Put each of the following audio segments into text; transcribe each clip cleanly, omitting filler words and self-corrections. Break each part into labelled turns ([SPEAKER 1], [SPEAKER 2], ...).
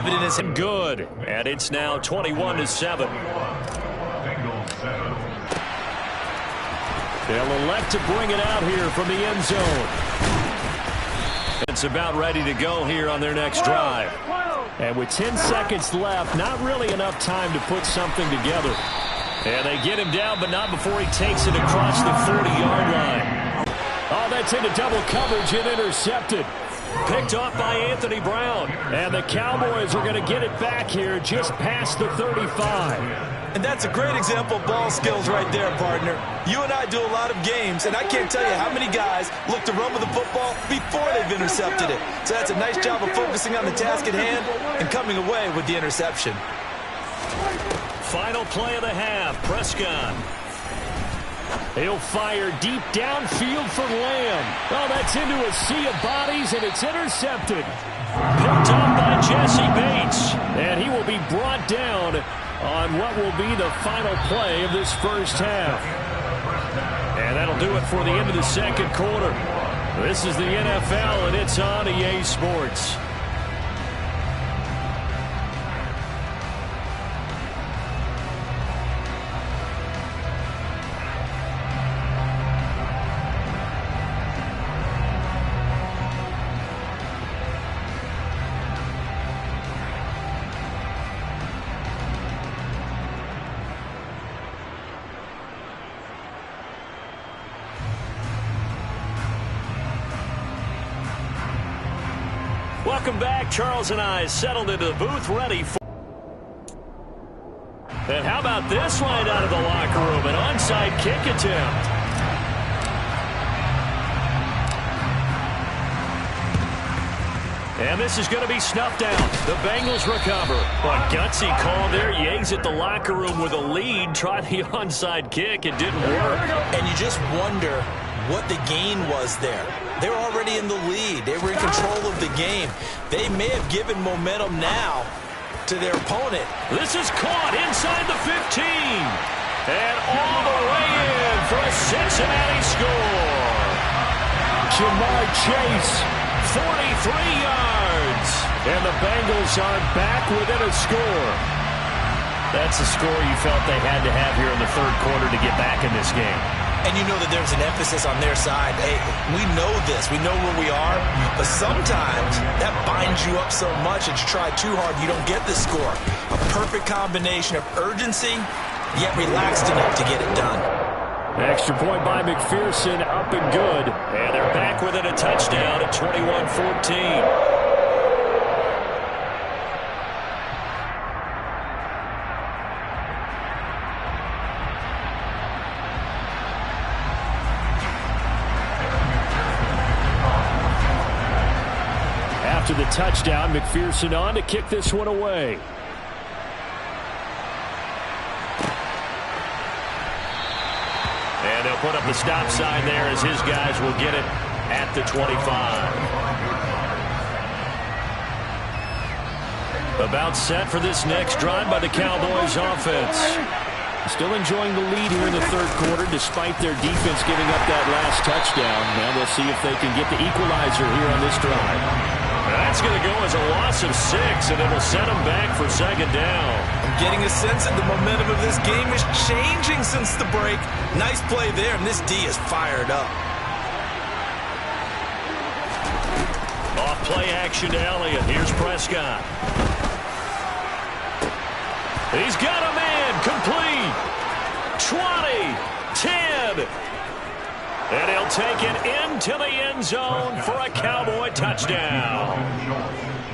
[SPEAKER 1] It is good, and it's now 21-7. They'll elect to bring it out here from the end zone. It's about ready to go here on their next drive. And with 10 seconds left, not really enough time to put something together. And they get him down, but not before he takes it across the 40-yard line. Oh, that's into double coverage and intercepted. Picked off by Anthony Brown. And the Cowboys are going to get it back here just past the 35.
[SPEAKER 2] And that's a great example of ball skills right there, partner. You and I do a lot of games, and I can't tell you how many guys look to run with the football before they've intercepted it. So that's a nice job of focusing on the task at hand and coming away with the interception.
[SPEAKER 1] Final play of the half, Prescott. He'll fire deep downfield for Lamb. Oh, that's into a sea of bodies, and it's intercepted. Picked up by Jesse Bates. And he will be brought down on what will be the final play of this first half. And that'll do it for the end of the second quarter. This is the NFL, and it's on EA Sports. Welcome back. Charles and I settled into the booth ready for... And how about this right out of the locker room? An onside kick attempt. And this is going to be snuffed out. The Bengals recover. A gutsy call there. Yates at the locker room with a lead. Tried the onside kick. It didn't work.
[SPEAKER 2] And you just wonder what the gain was there. They're already in the lead. They were in control of the game. They may have given momentum now to their opponent.
[SPEAKER 1] This is caught inside the 15. And all the way in for a Cincinnati score.
[SPEAKER 3] Jamar Chase,
[SPEAKER 1] 43 yards. And the Bengals are back within a score. That's a score you felt they had to have here in the third quarter to get back in this game.
[SPEAKER 2] And you know that there's an emphasis on their side. Hey, we know this. We know where we are. But sometimes that binds you up so much that you try too hard, you don't get the score. A perfect combination of urgency, yet relaxed enough to get it done.
[SPEAKER 1] Extra point by McPherson, up and good. And they're back within a touchdown at 21-14. After the touchdown, McPherson on to kick this one away. And they'll put up the stop sign there as his guys will get it at the 25. About set for this next drive by the Cowboys offense. Still enjoying the lead here in the third quarter despite their defense giving up that last touchdown. Now we'll see if they can get the equalizer here on this drive. That's going to go as a loss of 6, and it'll set them back for second down.
[SPEAKER 2] I'm getting a sense that the momentum of this game is changing since the break. Nice play there, and this D is fired up.
[SPEAKER 1] Off play action to Elliott. Here's Prescott. He's got a man complete. 20, 10. And he'll take it into the end zone for a Cowboy touchdown.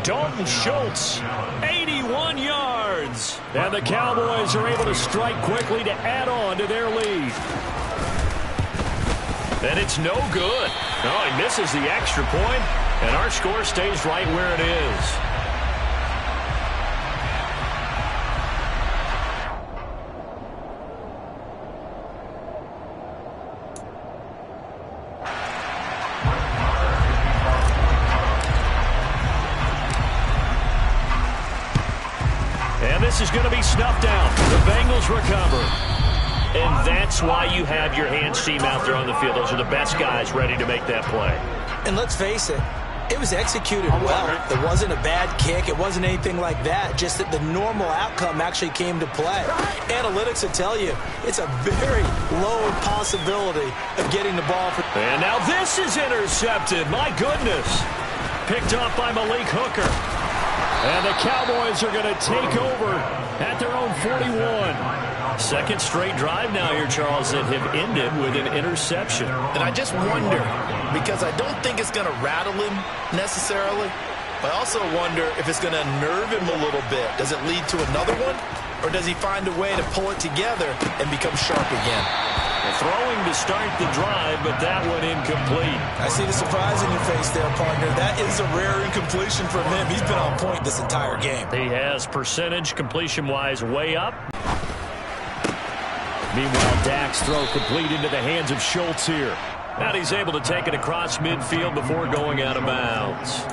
[SPEAKER 1] Dalton Schultz, 81 yards. And the Cowboys are able to strike quickly to add on to their lead. And it's no good. No, he misses the extra point, and our score stays right where it is. This is going to be snuffed out. The Bengals recover. And that's why you have your hands team out there on the field. Those are the best guys ready to make that play.
[SPEAKER 2] And let's face it, It was executed well. It wasn't a bad kick. It wasn't anything like that. Just that the normal outcome actually came to play. Analytics will tell you it's a very low possibility of getting the ball.
[SPEAKER 1] And now this is intercepted. My goodness. Picked up by Malik Hooker. And the Cowboys are going to take over at their own 41. Second straight drive now here, Charles, that have ended with an interception.
[SPEAKER 4] And I just wonder, because I don't think it's going to rattle him necessarily, but I also wonder if it's going to nerve him a little bit. Does it lead to another one? Or does he find a way to pull it together and become sharp again?
[SPEAKER 1] Well, throwing to start the drive, but that one incomplete.
[SPEAKER 2] I see the surprise in your face there, partner. That is a rare incompletion from him. He's been on point this entire game.
[SPEAKER 1] He has percentage completion-wise way up. Meanwhile, Dak's throw complete into the hands of Schultz here. Now he's able to take it across midfield before going out of bounds.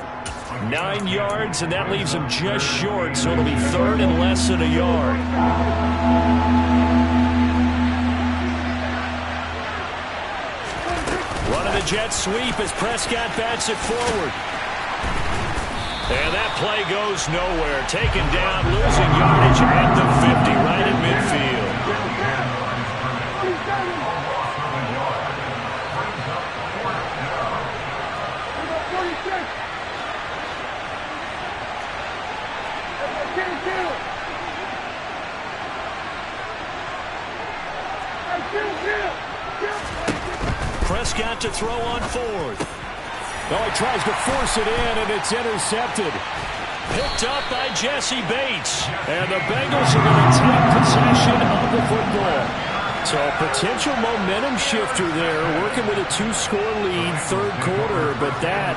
[SPEAKER 1] 9 yards, and that leaves him just short, so it'll be third and less than a yard. Running the jet sweep as Prescott bats it forward. And that play goes nowhere. Taken down, losing yardage at the 50, right at midfield. Prescott to throw on fourth.
[SPEAKER 3] Oh, he tries to force it in, and it's intercepted.
[SPEAKER 1] Picked up by Jesse Bates. And the Bengals are going to take possession of the football. So a potential momentum shifter there, working with a 2-score lead, third quarter, but that,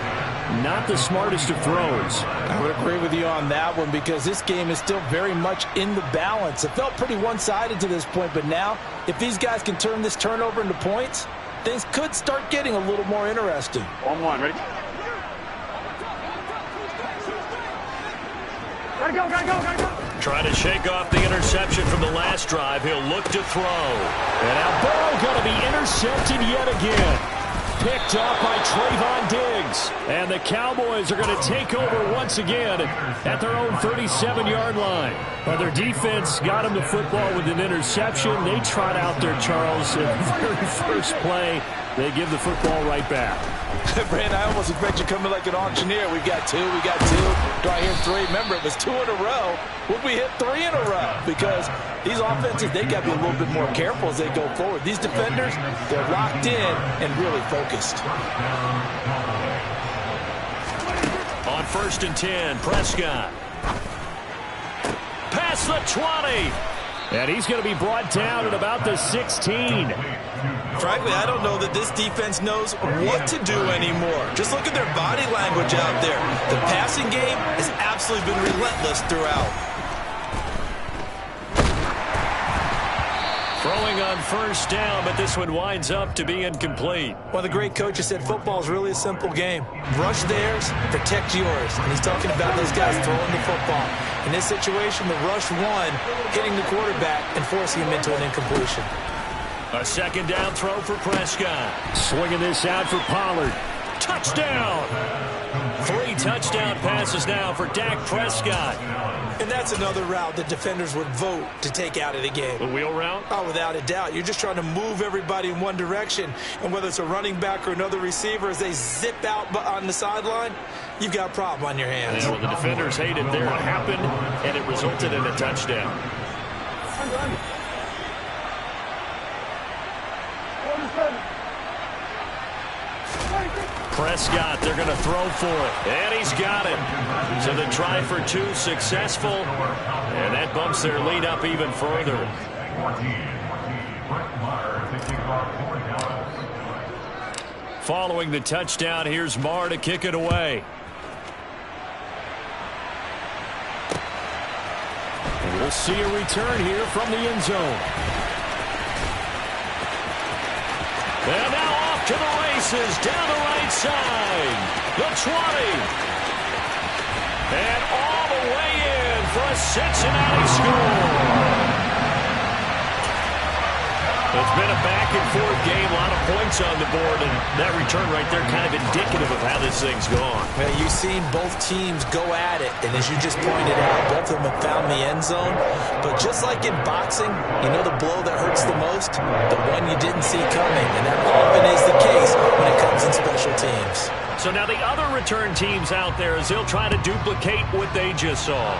[SPEAKER 1] not the smartest of throws.
[SPEAKER 2] I would agree with you on that one because this game is still very much in the balance. It felt pretty one-sided to this point, but now, if these guys can turn this turnover into points, things could start getting a little more interesting.
[SPEAKER 5] 1-1, ready? Gotta go.
[SPEAKER 1] Trying to shake off the interception from the last drive. He'll look to throw. And now Burrow going to be intercepted yet again. Picked up by Trayvon Diggs. And the Cowboys are going to take over once again at their own 37-yard line. Well, their defense got them the football with an interception. They trot out there, Charles, at the very first play. They give the football right back.
[SPEAKER 2] Brandon, I almost expect you coming like an auctioneer. We got two. Do I hear three? Remember, it was 2 in a row. Would we hit 3 in a row? Because these offenses, they got to be a little bit more careful as they go forward. These defenders, they're locked in and really focused.
[SPEAKER 1] On 1st and 10, Prescott. Past the 20. And he's going to be brought down at about the 16.
[SPEAKER 2] Frankly, I don't know that this defense knows what to do anymore. Just look at their body language out there. The passing game has absolutely been relentless throughout.
[SPEAKER 1] Throwing on 1st down, but this one winds up to be incomplete.
[SPEAKER 2] Well, the great coach has said football is really a simple game. Rush theirs, protect yours. And he's talking about those guys throwing the football. In this situation, the rush won, hitting the quarterback and forcing him into an incompletion.
[SPEAKER 1] A 2nd down throw for Prescott. Swinging this out for Pollard. Touchdown! 3 touchdown passes now for Dak Prescott.
[SPEAKER 2] And that's another route that defenders would vote to take out of the game.
[SPEAKER 1] The wheel route?
[SPEAKER 2] Oh, without a doubt. You're just trying to move everybody in one direction. And whether it's a running back or another receiver, as they zip out on the sideline, you've got a problem on your hands.
[SPEAKER 1] Yeah, well, the defenders hated there. It happened, and it resulted in a touchdown. Prescott, they're going to throw for it. And he's got it. So the try for 2 successful. And that bumps their lead up even further. Following the touchdown, here's Marr to kick it away. And we'll see a return here from the end zone. And now off to the races, down the right side. The 20. And all the way in for a Cincinnati score. It's been a back-and-forth game, a lot of points on the board, and that return right there kind of indicative of how this thing's gone.
[SPEAKER 2] Man, you've seen both teams go at it, and as you just pointed out, both of them have found the end zone. But just like in boxing, you know the blow that hurts the most? The one you didn't see coming, and that often is the case when it comes in special teams.
[SPEAKER 1] So now the other return teams out there as they'll try to duplicate what they just saw.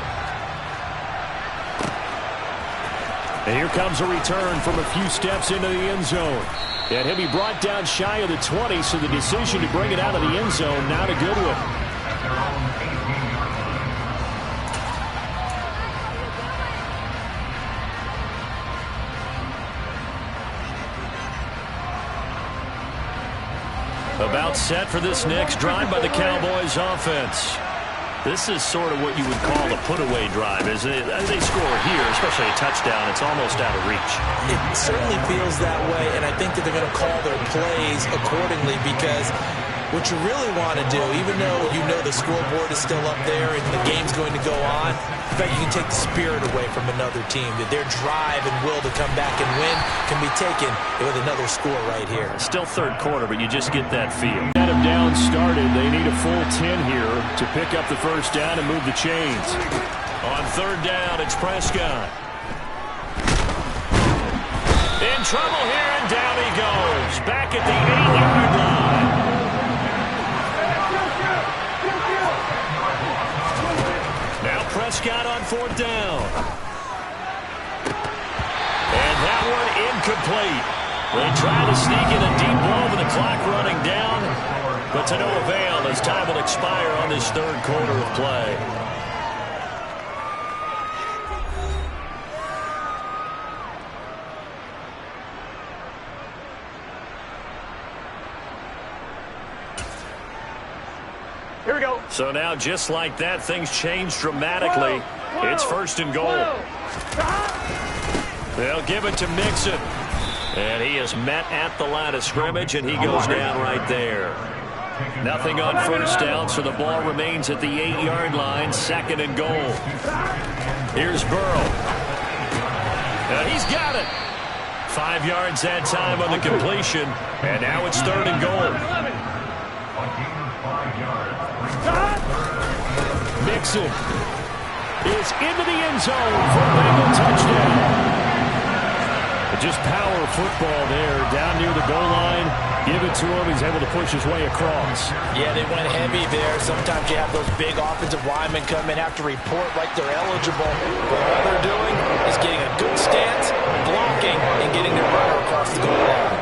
[SPEAKER 1] And here comes a return from a few steps into the end zone. And he'll be brought down shy of the 20, so the decision to bring it out of the end zone, not a good one. About set for this next drive by the Cowboys offense. This is sort of what you would call a put-away drive. As they score here, especially a touchdown, it's almost out of reach.
[SPEAKER 2] It certainly feels that way, and I think that they're going to call their plays accordingly because what you really want to do, even though you know the scoreboard is still up there and the game's going to go on, in fact, you can take the spirit away from another team, that their drive and will to come back and win can be taken with another score right here.
[SPEAKER 1] Still third quarter, but you just get that feel. Get them down started. They need a full 10 here to pick up the first down and move the chains. On third down, it's Prescott. In trouble here, and down he goes. Back at the 8-yard line. Now Prescott on fourth down. And that one incomplete. They try to sneak in a deep ball with the clock running down, but to no avail as time will expire on this third quarter of play.
[SPEAKER 5] Here we go.
[SPEAKER 1] So now, just like that, things change dramatically. It's first and goal. They'll give it to Mixon. And he is met at the line of scrimmage, and he goes down right there. Nothing on first down, so the ball remains at the 8-yard line, second and goal. Here's Burrow. And he's got it. 5 yards that time on the completion, and now it's third and goal. Mixon is into the end zone for a Bengal touchdown. Just power football there, down near the goal line. Give it to him. He's able to push his way across.
[SPEAKER 2] Yeah, they went heavy there. Sometimes you have those big offensive linemen come in, have to report like they're eligible. But all they're doing is getting a good stance, blocking, and getting their runner across the goal line.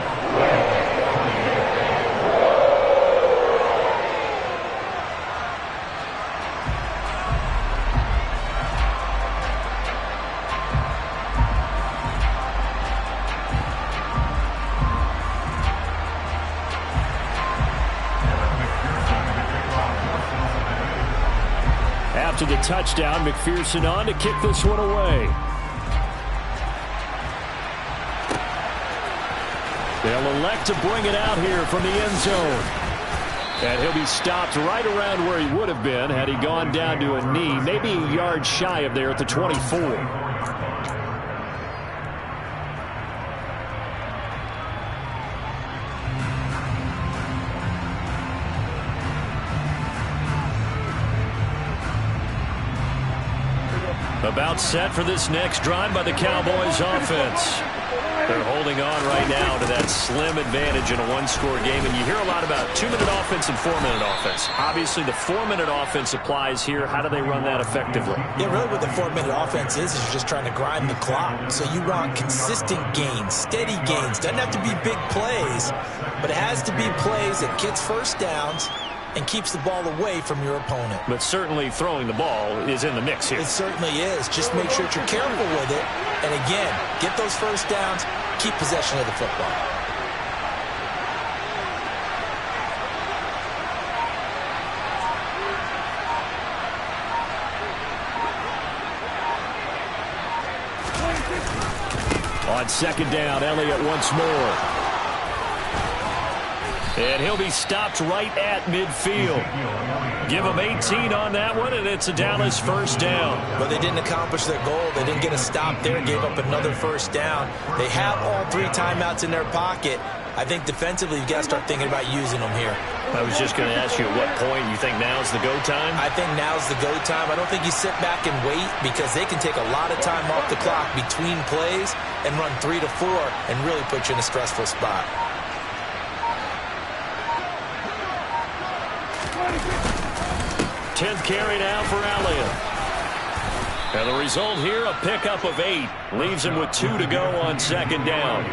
[SPEAKER 1] After the touchdown, McPherson on to kick this one away. They'll elect to bring it out here from the end zone. And he'll be stopped right around where he would have been had he gone down to a knee, maybe a yard shy of there at the 24. About set for this next drive by the Cowboys offense. They're holding on right now to that slim advantage in a one-score game. And you hear a lot about 2-minute offense and 4-minute offense. Obviously, the 4-minute offense applies here. How do they run that effectively?
[SPEAKER 2] Yeah, really what the 4-minute offense is you're just trying to grind the clock. So you want consistent gains, steady gains. Doesn't have to be big plays, but it has to be plays that gets first downs and keeps the ball away from your opponent.
[SPEAKER 1] But certainly throwing the ball is in the mix here.
[SPEAKER 2] It certainly is. Just make sure that you're careful with it. And again, get those first downs, keep possession of the football. On second down, Elliott once more.
[SPEAKER 1] And he'll be stopped right at midfield. Give him 18 on that one, and it's a Dallas first down.
[SPEAKER 2] But they didn't accomplish their goal. They didn't get a stop there, gave up another first down. They have all 3 timeouts in their pocket. I think defensively, you've got to start thinking about using them here.
[SPEAKER 1] I was just going to ask you at what point you think now's the go time?
[SPEAKER 2] I think now's the go time. I don't think you sit back and wait because they can take a lot of time off the clock between plays and run 3 to 4 and really put you in a stressful spot.
[SPEAKER 1] Tenth carry now for Elliott. And the result here, a pickup of 8. Leaves him with 2 to go on second down.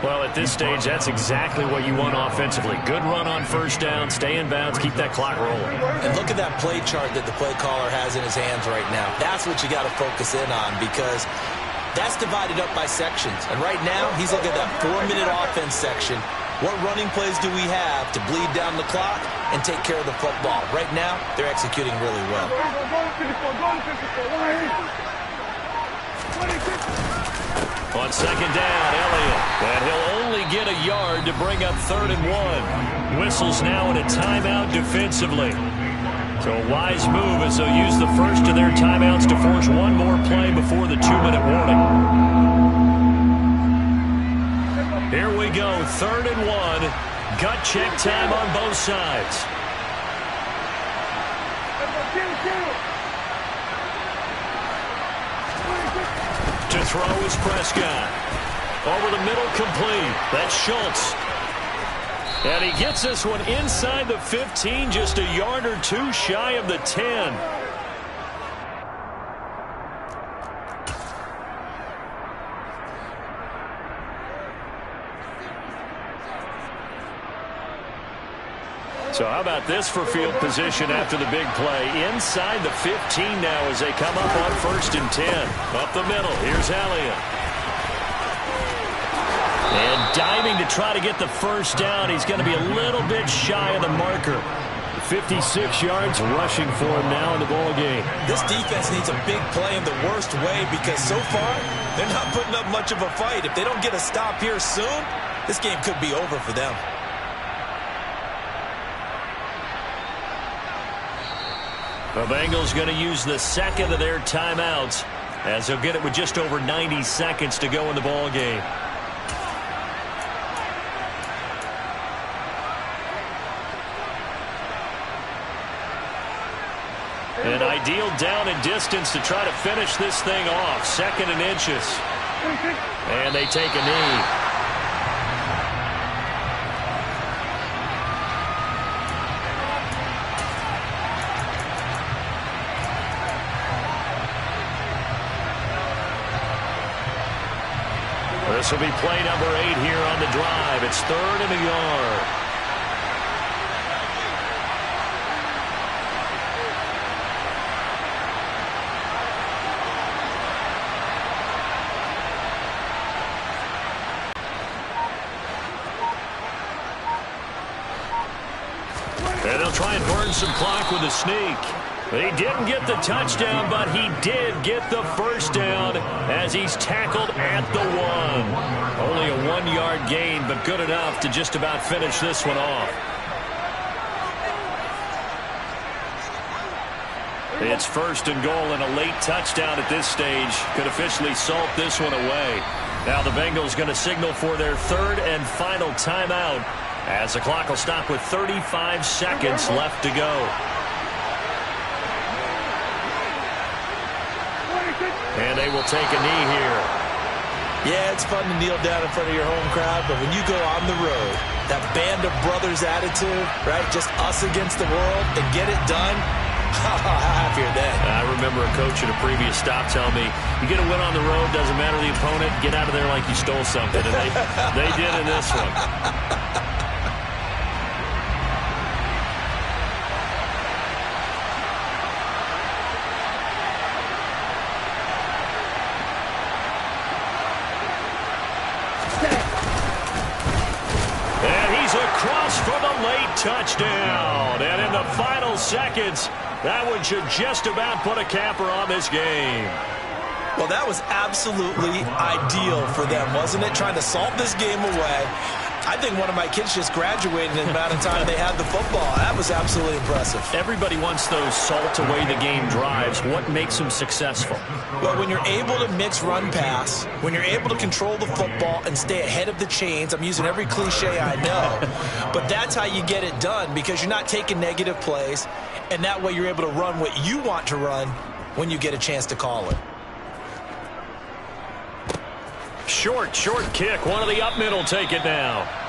[SPEAKER 1] Well, at this stage, that's exactly what you want offensively. Good run on first down, stay in bounds, keep that clock rolling.
[SPEAKER 2] And look at that play chart that the play caller has in his hands right now. That's what you got to focus in on because that's divided up by sections. And right now, he's looking at that 4-minute offense section. What running plays do we have to bleed down the clock and take care of the football? Right now, they're executing really well.
[SPEAKER 1] On second down, Elliott. And he'll only get a yard to bring up 3rd and 1. Whistles now in a timeout defensively. So a wise move as they'll use the first of their timeouts to force one more play before the 2-minute warning. Here we go, 3rd and 1. Gut check time on both sides. To throw is Prescott. Over the middle, complete. That's Schultz. And he gets this one inside the 15, just a yard or 2 shy of the 10. So how about this for field position after the big play? Inside the 15 now as they come up on 1st and 10. Up the middle, here's Elliott. And diving to try to get the first down. He's going to be a little bit shy of the marker. 56 yards rushing for him now in the ball game.
[SPEAKER 2] This defense needs a big play in the worst way because so far they're not putting up much of a fight. If they don't get a stop here soon, this game could be over for them.
[SPEAKER 1] The Bengals going to use the second of their timeouts as they'll get it with just over 90 seconds to go in the ball game. An ideal down and distance to try to finish this thing off. 2nd and inches. And they take a knee. This will be play number 8 here on the drive. It's 3rd and a yard. And they'll try and burn some clock with a sneak. He didn't get the touchdown, but he did get the first down as he's tackled at the 1. Only a 1-yard gain, but good enough to just about finish this one off. It's 1st and goal, and a late touchdown at this stage could officially salt this one away. Now the Bengals going to signal for their 3rd and final timeout as the clock will stop with 35 seconds left to go. And they will take a knee here.
[SPEAKER 2] Yeah, it's fun to kneel down in front of your home crowd, but when you go on the road, that band of brothers attitude, right, just us against the world, and get it done, how happier then.
[SPEAKER 1] I remember a coach at a previous stop telling me, you get a win on the road, doesn't matter the opponent, get out of there like you stole something. And they did in this one. Across for the late touchdown. And in the final seconds, that one should just about put a capper on this game.
[SPEAKER 2] Well, that was absolutely ideal for them, wasn't it? Trying to salt this game away. I think one of my kids just graduated in the amount of time they had the football. That was absolutely impressive.
[SPEAKER 1] Everybody wants those salt-away-the-game drives. What makes them successful?
[SPEAKER 2] Well, when you're able to mix run-pass, when you're able to control the football and stay ahead of the chains, I'm using every cliche I know, but that's how you get it done because you're not taking negative plays, and that way you're able to run what you want to run when you get a chance to call it.
[SPEAKER 1] Short kick. One of the up middle take it now.